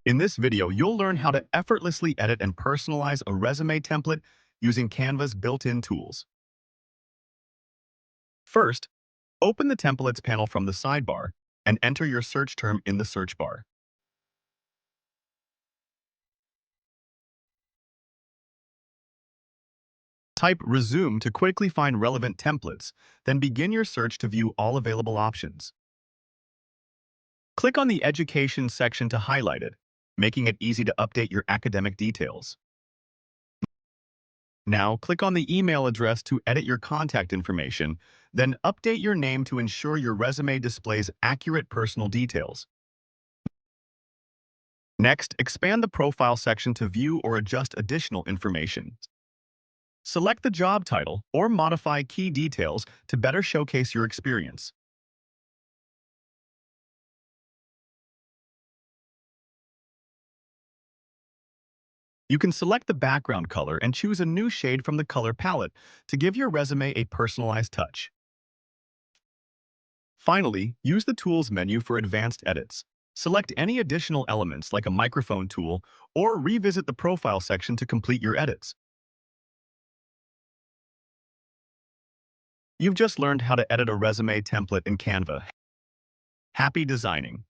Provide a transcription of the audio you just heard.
In this video, you'll learn how to effortlessly edit and personalize a resume template using Canva's built-in tools. First, open the Templates panel from the sidebar and enter your search term in the search bar. Type Resume to quickly find relevant templates, then begin your search to view all available options. Click on the Education section to highlight it, making it easy to update your academic details. Now, click on the email address to edit your contact information, then update your name to ensure your resume displays accurate personal details. Next, expand the profile section to view or adjust additional information. Select the job title or modify key details to better showcase your experience. You can select the background color and choose a new shade from the color palette to give your resume a personalized touch. Finally, use the Tools menu for advanced edits. Select any additional elements like a microphone tool or revisit the Profile section to complete your edits. You've just learned how to edit a resume template in Canva. Happy designing!